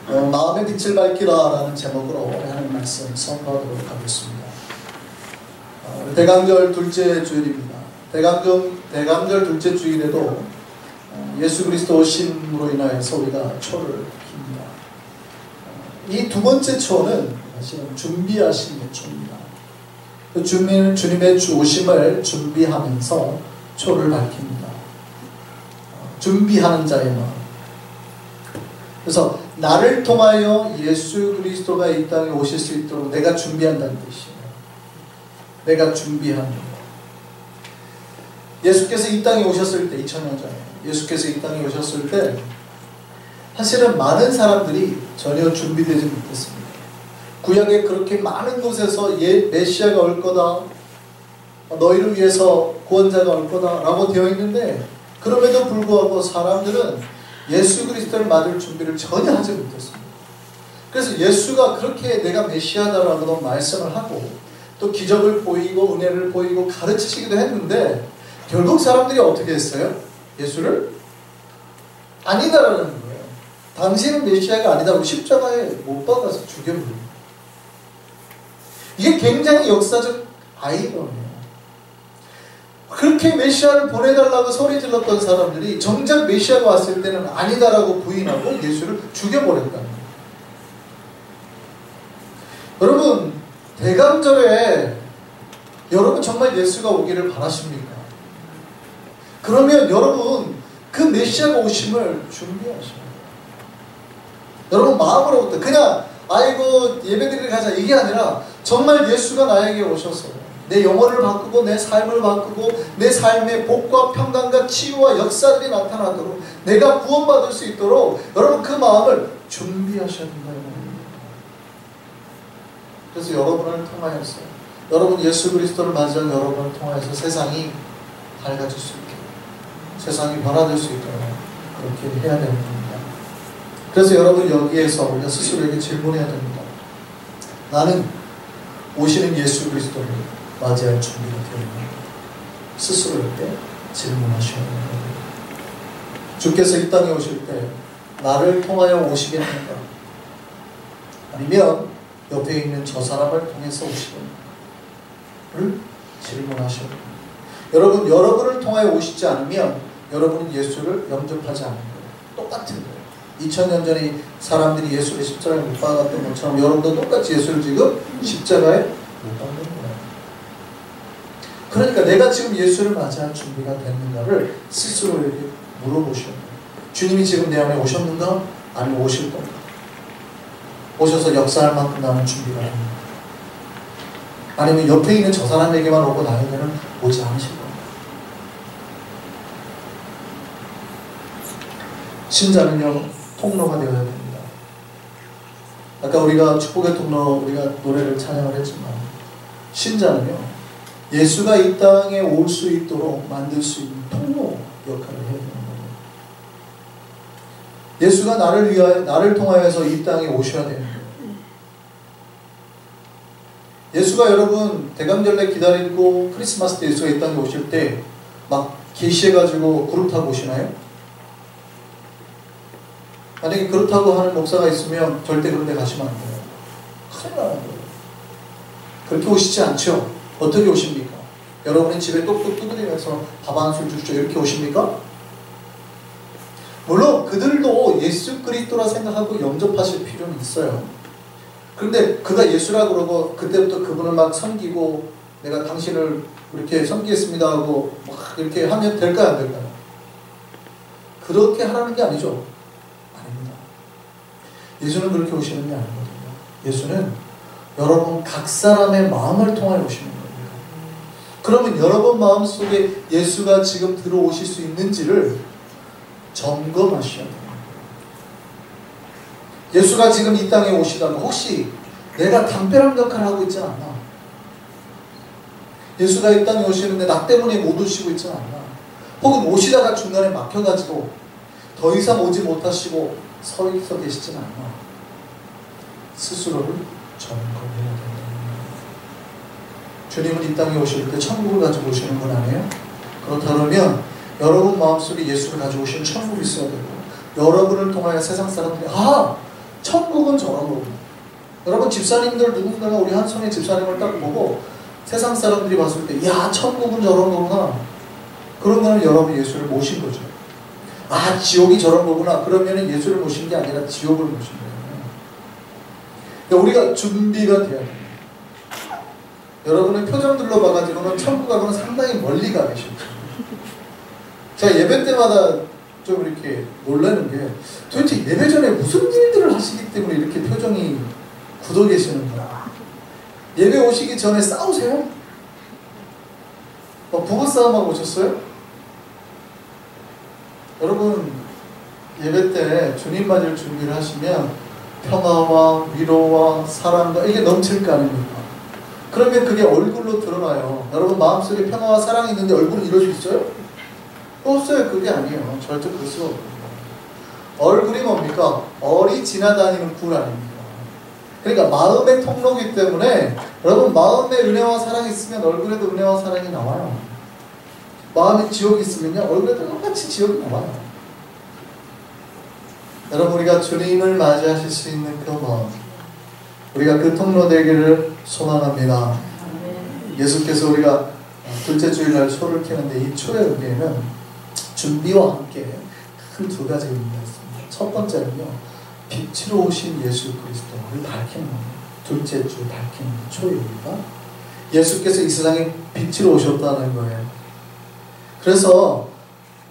마음의 빛을 밝히라 라는 제목으로 하는 말씀 선포하도록 하겠습니다. 대강절 둘째 주일입니다. 대강절 둘째 주일에도 예수 그리스도 오심으로 인하여서 우리가 초를 핍니다. 이 두 번째 초는 사실은 준비하신 초입니다. 주님의 오심을 준비하면서 초를 밝힙니다. 준비하는 자의 마음. 그래서 나를 통하여 예수 그리스도가 이 땅에 오실 수 있도록 내가 준비한다는 뜻이에요. 내가 준비하는 것. 예수께서 이 땅에 오셨을 때 2000년 전에 예수께서 이 땅에 오셨을 때 사실은 많은 사람들이 전혀 준비되지 못했습니다. 구약에 그렇게 많은 곳에서 메시아가 올 거다, 너희를 위해서 구원자가 올 거다 라고 되어 있는데, 그럼에도 불구하고 사람들은 예수 그리스도를 맞을 준비를 전혀 하지 못했습니다. 그래서 예수가 그렇게 내가 메시아다라고 말씀을 하고 또 기적을 보이고 은혜를 보이고 가르치시기도 했는데, 결국 사람들이 어떻게 했어요? 예수를 아니다라는 거예요. 당신은 메시아가 아니다고 십자가에 못 박아서 죽여버려요. 이게 굉장히 역사적 아이러니예요. 그렇게 메시아를 보내달라고 소리 질렀던 사람들이 정작 메시아가 왔을 때는 아니다라고 부인하고 예수를 죽여버렸다는 거예요. 여러분, 대강절에 여러분 정말 예수가 오기를 바라십니까? 그러면 여러분 그 메시아가 오심을 준비하셔야 돼요. 여러분 마음으로부터 그냥 아이고 예배드리러 가자 이게 아니라 정말 예수가 나에게 오셔서 내 영혼을 바꾸고 내 삶을 바꾸고 내 삶의 복과 평강과 치유와 역사들이 나타나도록 내가 구원받을 수 있도록 여러분 그 마음을 준비하셔야 된다는 겁니다. 그래서 여러분을 통하여서 여러분 예수 그리스도를 맞이한 여러분을 통하여서 세상이 밝아질 수 있게, 세상이 변화될 수 있도록 그렇게 해야 되는 겁니다. 그래서 여러분 여기에서 우리가 스스로에게 질문해야 됩니다. 나는 오시는 예수 그리스도를 맞이할 준비가 되었는가? 스스로에게 질문하셔야 됩니다. 주께서 이 땅에 오실 때 나를 통하여 오시겠는가? 아니면 옆에 있는 저 사람을 통해서 오시겠는가를 질문하셔야 됩니다. 여러분, 여러분을 통하여 오시지 않으면 여러분은 예수를 영접하지 않는 거예요. 똑같은 거예요. 2000년 전에 사람들이 예수를 십자가에 못 박았던 것처럼 여러분도 똑같이 예수를 지금 십자가에 못 박는 거예요. 그러니까 내가 지금 예수를 맞이할 준비가 됐는가를 스스로에게 물어보셔야 돼요. 주님이 지금 내 안에 오셨는가? 아니면 오실 건가? 오셔서 역사할 만큼 나는 준비가 됐는가? 아니면 옆에 있는 저 사람에게만 오고 나에게는 오지 않으실 건가? 신자는요, 통로가 되어야 됩니다. 아까 우리가 축복의 통로, 우리가 노래를 찬양을 했지만, 신자는요, 예수가 이 땅에 올 수 있도록 만들 수 있는 통로 역할을 해야 되는 거예요. 예수가 나를 통하여서 이 땅에 오셔야 되는 거예요. 예수가 여러분, 대강절에 기다리고 크리스마스 때 예수가 이 땅에 오실 때, 막 계시해가지고 그룹 타고 오시나요? 만약에 그렇다고 하는 목사가 있으면 절대 그런 데 가시면 안 돼요. 큰일 나는 거예요. 그렇게 오시지 않죠? 어떻게 오십니까? 여러분의 집에 똑똑 두드리면서 밥 한 술 주시죠. 이렇게 오십니까? 물론 그들도 예수 그리스도라 생각하고 영접하실 필요는 있어요. 그런데 그가 예수라 그러고 그때부터 그분을 막 섬기고 내가 당신을 이렇게 섬기겠습니다 하고 막 이렇게 하면 될까요? 안 될까요? 그렇게 하라는 게 아니죠. 예수는 그렇게 오시는 게 아니거든요. 예수는 여러분 각 사람의 마음을 통하여 오시는 겁니다. 그러면 여러분 마음속에 예수가 지금 들어오실 수 있는지를 점검하셔야 됩니다. 예수가 지금 이 땅에 오시다가 혹시 내가 담벼락 역할을 하고 있지 않나? 예수가 이 땅에 오시는데 나 때문에 못 오시고 있지 않나? 혹은 오시다가 중간에 막혀가지고 더 이상 오지 못하시고 서 계시진 않나? 스스로를 점검해야 된다. 주님은 이 땅에 오실 때 천국을 가지고 오시는 분 아니에요? 그렇다면 여러분 마음속에 예수를 가지고 오시는 천국이 있어야 되고, 여러분을 통하여 세상 사람들이 천국은 저런 거구나. 여러분 집사님들 누군가가 우리 한송의 집사님을 딱 보고 세상 사람들이 봤을 때 야 천국은 저런 거구나. 그런 거는 여러분 예수를 모신 거죠. 아 지옥이 저런 거구나. 그러면 예수를 모신 게 아니라 지옥을 모신 거예요. 그러니까 우리가 준비가 돼야 돼요. 여러분의 표정들로 봐가지고는 천국하고는 상당히 멀리 가 계시죠. 제가 예배 때마다 좀 이렇게 놀라는 게 도대체 예배 전에 무슨 일들을 하시기 때문에 이렇게 표정이 굳어 계시는가. 예배 오시기 전에 싸우세요? 부부싸움하고 오셨어요? 여러분 예배 때 주님 맞을 준비를 하시면 평화와 위로와 사랑과 이게 넘칠 거 아닙니까? 그러면 그게 얼굴로 드러나요. 여러분 마음속에 평화와 사랑이 있는데 얼굴은 이럴 수 있어요? 없어요. 그게 아니에요. 절대 그럴 수가 없어요. 얼굴이 뭡니까? 얼이 지나다니는 굴 아닙니까? 그러니까 마음의 통로이기 때문에 여러분 마음에 은혜와 사랑이 있으면 얼굴에도 은혜와 사랑이 나와요. 마음에 지옥이 있으면요 얼굴에도 똑같이 지옥이 나와요. 여러분 우리가 주님을 맞이하실 수 있는 그 마음, 우리가 그 통로 되기를 소망합니다. 예수께서 우리가 둘째 주일날 초를 켜는데 이 초의 의미에는 준비와 함께 큰 두 가지 의미가 있습니다. 첫 번째는요 빛으로 오신 예수 그리스도를 밝히는 겁니다. 둘째 주 밝히는 초의 의미가 예수께서 이 세상에 빛으로 오셨다는 거예요. 그래서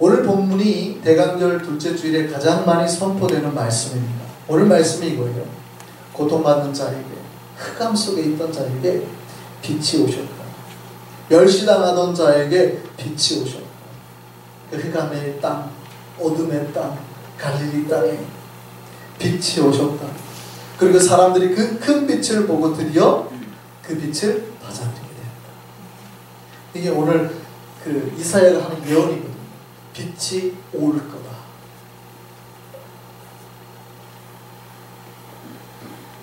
오늘 본문이 대강절 둘째 주일에 가장 많이 선포되는 말씀입니다. 오늘 말씀이 이거예요. 고통받는 자에게, 흑암 속에 있던 자에게 빛이 오셨다. 멸시당하던 자에게 빛이 오셨다. 그 흑암의 땅, 어둠의 땅, 갈릴리 땅에 빛이 오셨다. 그리고 사람들이 그 큰 빛을 보고 드디어 그 빛을 받아들이게 된다. 이게 오늘 그 이사야가 하는 예언이거든요. 빛이 올 거다.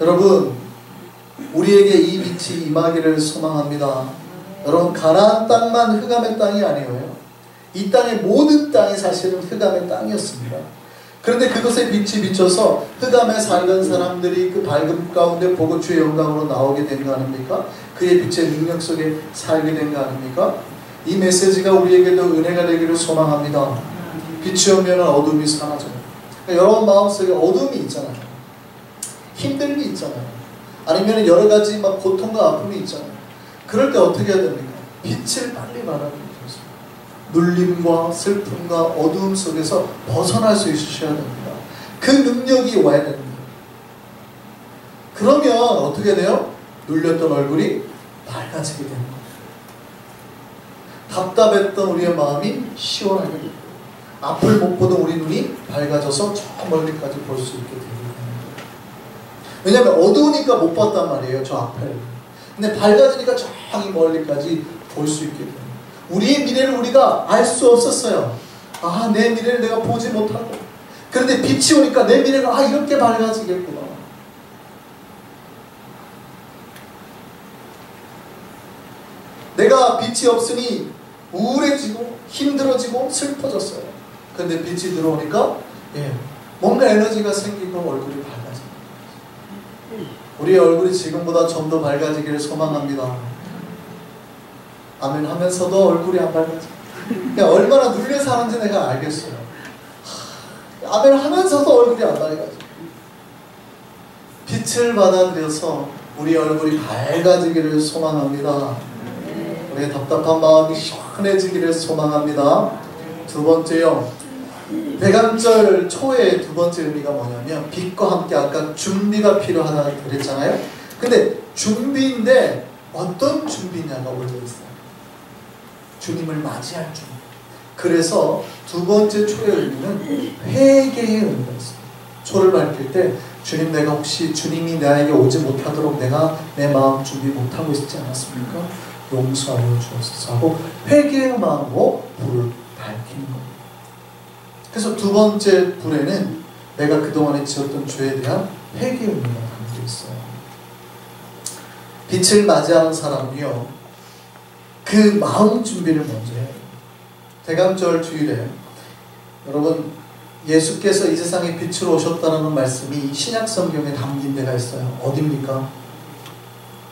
여러분 우리에게 이 빛이 임하기를 소망합니다. 여러분 가나안 땅만 흑암의 땅이 아니에요. 이 땅의 모든 땅이 사실은 흑암의 땅이었습니다. 그런데 그것에 빛이 비쳐서 흑암에 살던 사람들이 그 밝음 가운데 보고 주의 영광으로 나오게 된 거 아닙니까? 그의 빛의 능력 속에 살게 된 거 아닙니까? 이 메시지가 우리에게도 은혜가 되기를 소망합니다. 빛이 오면 어둠이 사라져요. 그러니까 여러분 마음속에 어둠이 있잖아요. 힘듦이 있잖아요. 아니면 여러 가지 막 고통과 아픔이 있잖아요. 그럴 때 어떻게 해야 됩니까? 빛을 빨리 바라보는 것입니다. 눌림과 슬픔과 어두움 속에서 벗어날 수 있으셔야 됩니다. 그 능력이 와야 됩니다. 그러면 어떻게 돼요? 눌렸던 얼굴이 밝아지게 되는 거예요. 답답했던 우리의 마음이 시원하게 되고 앞을 못 보던 우리 눈이 밝아져서 저 멀리까지 볼 수 있게 되는 거예요. 왜냐하면 어두우니까 못 봤단 말이에요. 저 앞을. 근데 밝아지니까 저기 멀리까지 볼 수 있게 돼요. 우리의 미래를 우리가 알 수 없었어요. 아, 내 미래를 내가 보지 못하고. 그런데 빛이 오니까 내 미래가 이렇게 밝아지겠구나. 내가 빛이 없으니 우울해지고 힘들어지고 슬퍼졌어요. 그런데 빛이 들어오니까 뭔가 에너지가 생기고 얼굴이 밝아져요. 우리의 얼굴이 지금보다 좀 더 밝아지기를 소망합니다. 아멘 하면서도 얼굴이 안 밝아져. 얼마나 눌려 사는지 내가 알겠어요. 아멘 하면서도 얼굴이 안 밝아져. 빛을 받아들여서 우리 얼굴이 밝아지기를 소망합니다. 우리의 답답한 마음이 시원해지기를 소망합니다. 두 번째요. 대강절 초의 두 번째 의미가 뭐냐면 빛과 함께 아까 준비가 필요하다고 그랬잖아요. 근데 준비인데 어떤 준비냐가 올려 있어요. 주님을 맞이할 준비. 그래서 두 번째 초의 의미는 회개의 의미가 있어요. 초를 밝힐 때 주님 내가 혹시 주님이 나에게 오지 못하도록 내가 내 마음 준비 못하고 있지 않았습니까? 용서하여 주옵소서 하고 회개의 마음으로 불을 밝히는 겁니다. 그래서 두 번째 불에는 내가 그동안에 지었던 죄에 대한 회개의 의미가 담겨 있어요. 빛을 맞이하는 사람은요 그 마음 준비를 먼저 해요. 대강절 주일에 여러분 예수께서 이 세상에 빛으로 오셨다는 말씀이 신약 성경에 담긴 데가 있어요. 어디입니까?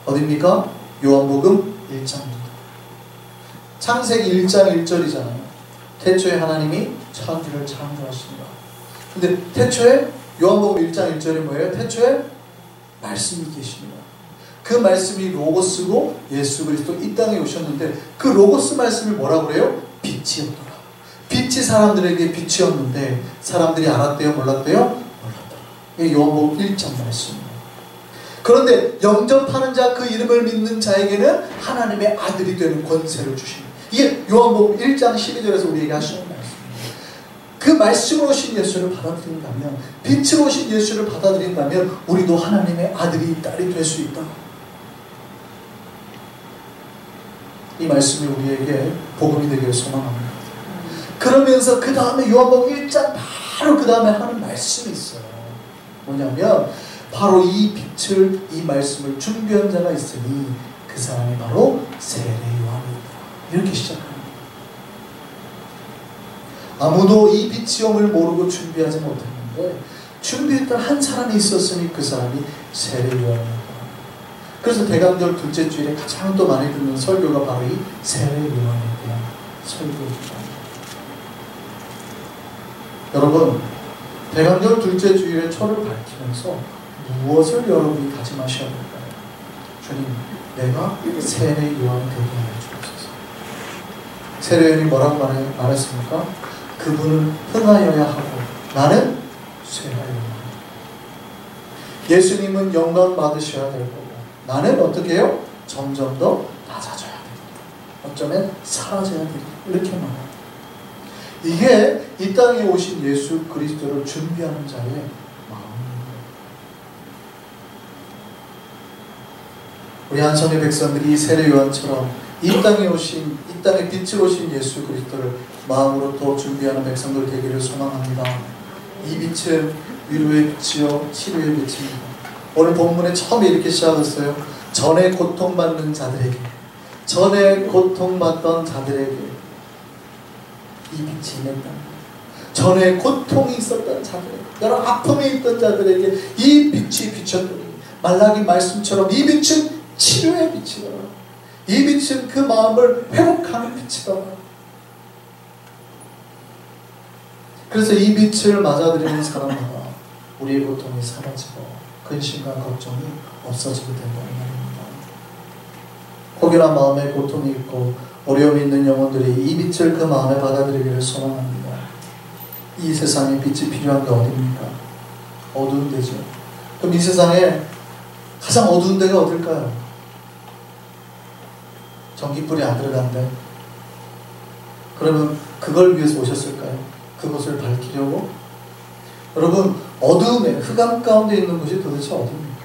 어디입니까? 요한복음 1장입니다. 창세기 1장 1절이잖아요. 태초에 하나님이 천지를 창조하십니다. 근데 태초에 요한복음 1장 1절이 뭐예요? 태초에 말씀이 계십니다. 그 말씀이 로고스고 예수 그리스도 이 땅에 오셨는데 그 로고스 말씀을 뭐라고 그래요? 빛이었더라. 빛이 사람들에게 빛이었는데 사람들이 알았대요? 몰랐대요? 몰랐더라. 이게 요한복음 1장 말씀입니다. 그런데 영접하는 자, 그 이름을 믿는 자에게는 하나님의 아들이 되는 권세를 주십니다. 이게 요한복음 1장 12절에서 우리에게 하시는 말씀입니다. 그 말씀으로 오신 예수를 받아들인다면, 빛으로 오신 예수를 받아들인다면 우리도 하나님의 아들이 딸이 될 수 있다. 이 말씀이 우리에게 복음이 되기를 소망합니다. 그러면서 그 다음에 요한복음 1장 바로 그 다음에 하는 말씀이 있어요. 뭐냐면 바로 이 빛을, 이 말씀을 준비한 자가 있으니 그 사람이 바로 세례 요한이다. 이렇게 시작합니다. 아무도 이 빛이 옴을 모르고 준비하지 못했는데 준비했던 한 사람이 있었으니 그 사람이 세례 요한이다. 그래서 대강절 둘째 주일에 가장 또 많이 듣는 설교가 바로 이 세례 요한에 대한 설교입니다. 여러분, 대강절 둘째 주일에 초를 밝히면서 무엇을 여러분이 다짐하셔야 될까요? 주님, 내가 세례 요한이 되게 하여 주옵소서. 세례 요한이 뭐라고 말했습니까? 그분은 흥하여야 하고 나는 쇠하여야 합니다. 예수님은 영광 받으셔야 될 거고 나는 어떻게 해요? 점점 더 낮아져야 됩니다. 어쩌면 사라져야 됩니다. 이렇게 말합니다. 이게 이 땅에 오신 예수 그리스도를 준비하는 자의 마음입니다. 우리 한성의 백성들이 세례 요한처럼 이 땅에 빛을 오신 예수 그리스도를 마음으로 더 준비하는 백성들 되기를 소망합니다. 이 빛은 위로의 빛이요 치료의 빛입니다. 오늘 본문에 처음에 이렇게 시작했어요. 전에 고통받는 자들에게, 전에 고통받던 자들에게 이 빛이 임했다. 전에 고통이 있었던 자들에게, 여러 아픔이 있던 자들에게 이 빛이 비쳤더니 말라기 말씀처럼 이 빛은 치료의 빛이다. 이 빛은 그 마음을 회복하는 빛이다. 그래서 이 빛을 맞아들이는 사람마다 우리의 고통이 사라지고 근심과 걱정이 없어지게 된다는 말입니다. 혹여나 마음에 고통이 있고 어려움이 있는 영혼들이 이 빛을 그 마음에 받아들이기를 소망합니다. 이 세상에 빛이 필요한 게 어디입니까? 어두운 데죠. 그럼 이 세상에 가장 어두운 데가 어딜까요? 전기불이 안 들어간대. 그러면 그걸 위해서 오셨을까요? 그곳을 밝히려고? 여러분, 어두움에, 흑암 가운데 있는 곳이 도대체 어디입니까?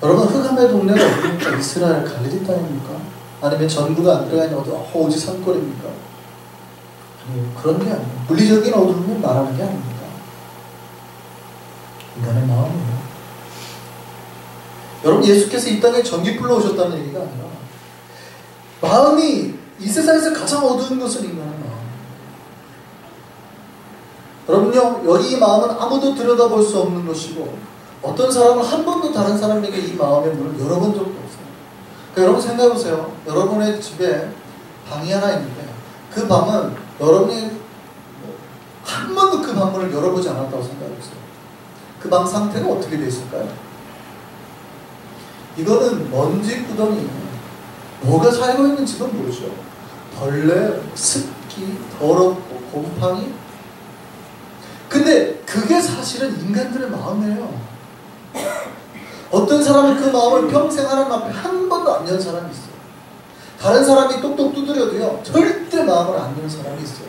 여러분, 흑암의 동네가 어디입니까? 이스라엘 갈릴리 땅입니까? 아니면 전부가 안 들어가는 오지 산골입니까? 아니요, 그런 게 아니에요. 물리적인 어두움을 말하는 게 아닙니다. 인간의 마음이에요. 여러분, 예수께서 이 땅에 전기불로 오셨다는 얘기가 아니라 마음이 이 세상에서 가장 어두운 것은 인간의 마음. 여러분요, 여기 이 마음은 아무도 들여다볼 수 없는 것이고 어떤 사람은 한 번도 다른 사람에게 이 마음의 문을 열어본 적도 없어요. 그러니까 여러분 생각해보세요. 여러분의 집에 방이 하나 있는데 그 방은 여러분이 한 번도 그 방문을 열어보지 않았다고 생각해보세요. 그 방 상태가 어떻게 되어 있을까요? 이거는 먼지 구덩이에요. 뭐가 살고 있는 집은 모르죠. 벌레, 습기, 더럽고 곰팡이. 근데 그게 사실은 인간들의 마음이에요. 어떤 사람은 그 마음을 평생 하나님 앞에 한 번도 안 연 사람이 있어요. 다른 사람이 똑똑 두드려도요 절대 마음을 안 연 사람이 있어요.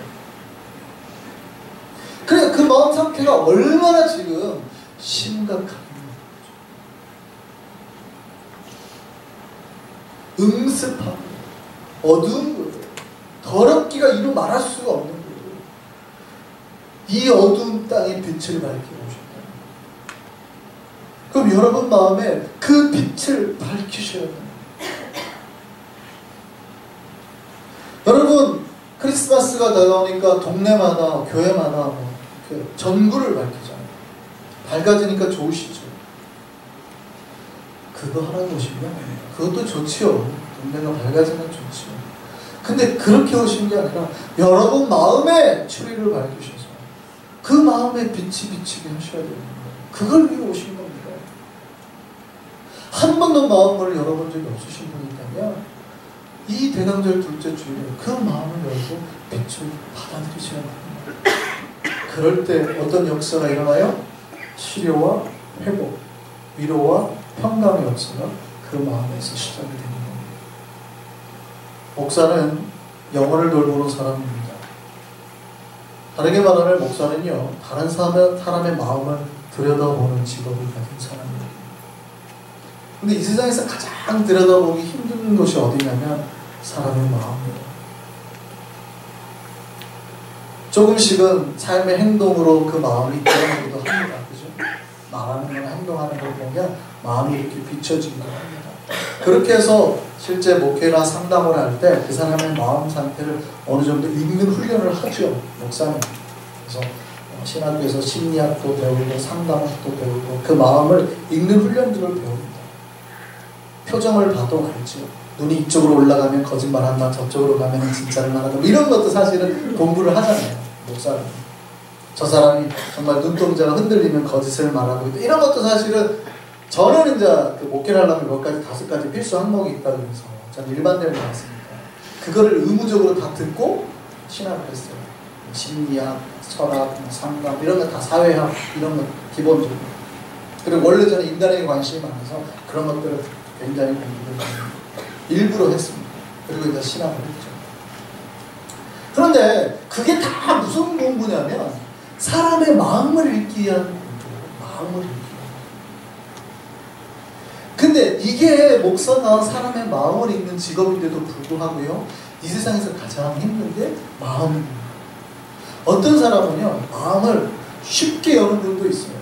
그래, 그 마음 상태가 얼마나 지금 심각합니다. 음습하고 어두운 거예요. 더럽기가 이루 말할 수가 없는 거예요. 이 어두운 땅에 빛을 밝히고 오셨다. 그럼 여러분 마음에 그 빛을 밝히셔야 됩니다. 여러분, 크리스마스가 다가오니까 동네마다 교회마다 전구를 밝히잖아요. 밝아지니까 좋으시죠. 그거 하라고 오신 게 아니에요. 그것도 좋지요. 동네가 밝아지면 좋지요. 근데 그렇게 오신 게 아니라 여러분 마음에 추리를 밝히셔서 그 마음에 빛이 비치게 하셔야 됩니다. 그걸 위해 오신 겁니다. 한 번도 마음을 열어본 적이 없으신 분이 있다면 이 대강절 둘째 주일에 그 마음을 열고 빛을 받아들이셔야 합니다. 그럴 때 어떤 역사가 일어나요? 치료와 회복, 위로와 평강의 역사가 그 마음에서 시작이 되는 겁니다. 목사는 영혼을 돌보는 사람입니다. 다르게 말하면 목사는요, 다른 사람의 마음을 들여다보는 직업을 가진 사람입니다. 근데 이 세상에서 가장 들여다보기 힘든 것이 어디냐면 사람의 마음이에요. 조금씩은 삶의 행동으로 그 마음이 드러나기도 합니다. 그죠? 말하는 거나 행동하는 걸 보면 마음이 이렇게 비춰지기도 합니다. 그렇게 해서 실제 목회나 상담을 할 때 그 사람의 마음 상태를 어느 정도 읽는 훈련을 하죠. 목사는. 그래서 신학교에서 심리학도 배우고 상담학도 배우고 그 마음을 읽는 훈련들을 배웁니다. 표정을 봐도 알죠. 눈이 이쪽으로 올라가면 거짓말한다, 저쪽으로 가면 진짜를 말한다. 이런 것도 사실은 공부를 하잖아요. 목사는. 저 사람이 정말 눈동자가 흔들리면 거짓을 말하고 있다. 이런 것도 사실은 저는 이제 그 목회를 하려면 몇 가지, 5가지 필수 항목이 있다고 해서 저는 일반대를 나왔으니까 그거를 의무적으로 다 듣고 신학을 했어요. 심리학, 철학, 상담 이런 거 다 사회학 이런 거 기본적으로. 그리고 원래 저는 인간에게 관심이 많아서 그런 것들을 굉장히 공부를 일부러 했습니다. 그리고 이제 신학을 했죠. 그런데 그게 다 무슨 공부냐면 사람의 마음을 읽기 위한 공부예요. 마음을 읽기 위한. 근데 이게 목사가 사람의 마음을 읽는 직업인데도 불구하고요, 이 세상에서 가장 힘든 게 마음입니다. 어떤 사람은요, 마음을 쉽게 여는 분도 있어요.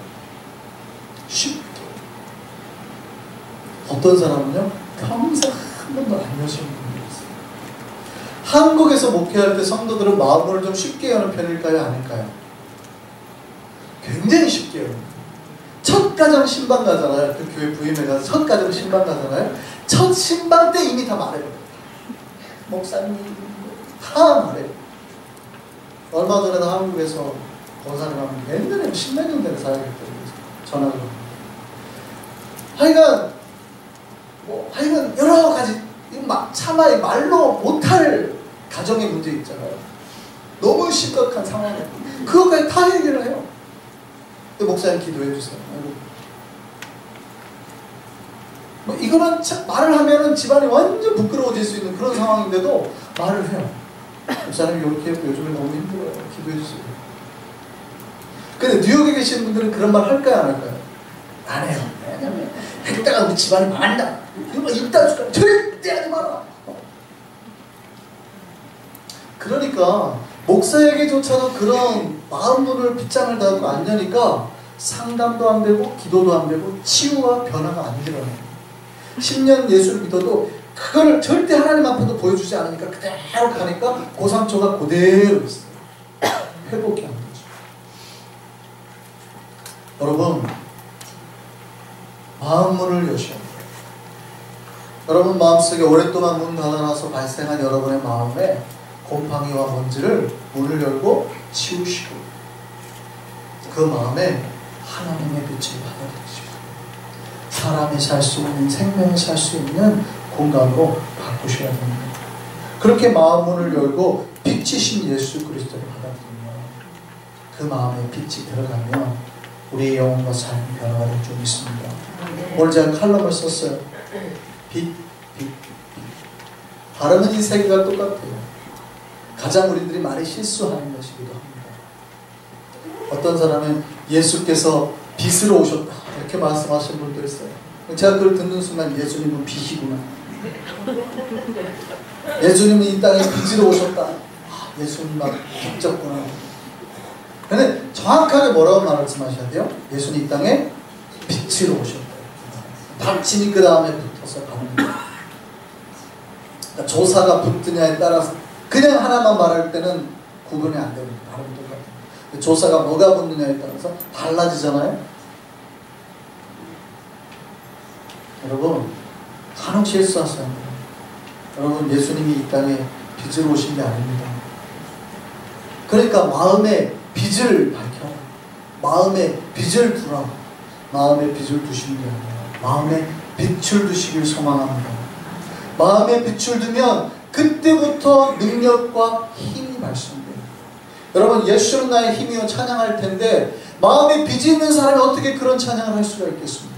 쉽게. 어떤 사람은요, 평생 한 번도 안 여시는 분도 있어요. 한국에서 목회할 때 성도들은 마음을 좀 쉽게 여는 편일까요? 아닐까요? 굉장히 쉽게 여는. 첫 가정 신방 가잖아요. 그 교회 부임에 가서 첫 가정 신방 가잖아요. 첫 신방 때 이미 다 말해요. 목사님 다 말해요. 얼마 전에도 한국에서 권사님하고 옛날에 10몇 년 전에 사역했더니 전화가 하여간 여러 가지 차마 말로 못할 가정의 문제 있잖아요. 너무 심각한 상황에 그것까지 다 해결을 해요. 목사님 기도해 주세요. 이거는 말을 하면은 집안이 완전 부끄러워질 수 있는 그런 상황인데도 말을 해요. 목사님 이렇게 요즘에 너무 힘들어요. 기도해 주세요. 근데 뉴욕에 계신 분들은 그런 말 할까요? 안 할까요? 안 해요. 왜냐면 했다가 우리 집안이 망한다. 이거 입다 줄까? 절대 하지 마라. 그러니까 목사에게조차도 그런 마음을 빗장을 달고 안 여니까 상담도 안 되고 기도도 안 되고 치유와 변화가 안 일어나요. 10년 예수를 믿어도 그걸 절대 하나님 앞에도 보여주지 않으니까 그대로 가니까 그 상처가 그대로 있어요. 회복이 안 되죠. 여러분, 마음문을 여셔야 돼요. 여러분 마음속에 오랫동안 문 닫아놔서 발생한 여러분의 마음에 곰팡이와 먼지를 문을 열고 치우시고 그 마음에 하나님의 빛을 받아들이시고 사람이 살 수 있는, 생명이 살 수 있는 공간으로 바꾸셔야 됩니다. 그렇게 마음문을 열고 빛이신 예수 그리스도를 받아들이면 그 마음에 빛이 들어가면 우리의 영혼과 삶이 변화가 될 줄 믿습니다. 오늘 제가 칼럼을 썼어요. 빛, 빛, 빛. 발음은 이 세 개가 똑같아요. 가장 우리들이 많이 실수하는 것이기도 합니다. 어떤 사람은 예수께서 빛으로 오셨다 이렇게 말씀하시는 분도 있어요. 제가 그걸 듣는 순간 예수님은 빛이구나. 예수님은 이 땅에 빛으로 오셨다. 예수님 막 빛졌구나. 근데 정확하게 뭐라고 말씀하셔야 돼요? 예수님 이 땅에 빛으로 오셨다. 받침이 그 다음에 붙어서 가는 거예요. 그러니까 조사가 붙느냐에 따라서 그냥 하나만 말할 때는 구분이 안 됩니다. 발음이 똑같아요. 조사가 뭐가 붙느냐에 따라서 달라지잖아요. 여러분, 간혹 실수하세요. 여러분, 예수님이 이 땅에 빚으로 오신 게 아닙니다. 그러니까 마음에 빚을 밝혀라. 마음에 빚을 두라. 마음에 빚을 두시는 게 아니라 마음에 빛을 두시길 소망합니다. 마음에 빛을 두면 그때부터 능력과 힘이 발생돼요. 여러분, 예수는 나의 힘이요 찬양할 텐데 마음에 빚이 있는 사람이 어떻게 그런 찬양을 할 수가 있겠습니까?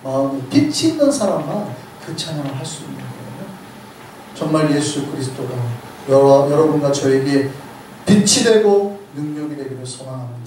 마음에 빛이 있는 사람만 그 찬양을 할 수 있는 거예요. 정말 예수 그리스도가 여러분과 저에게 빛이 되고 능력이 되기를 소망합니다.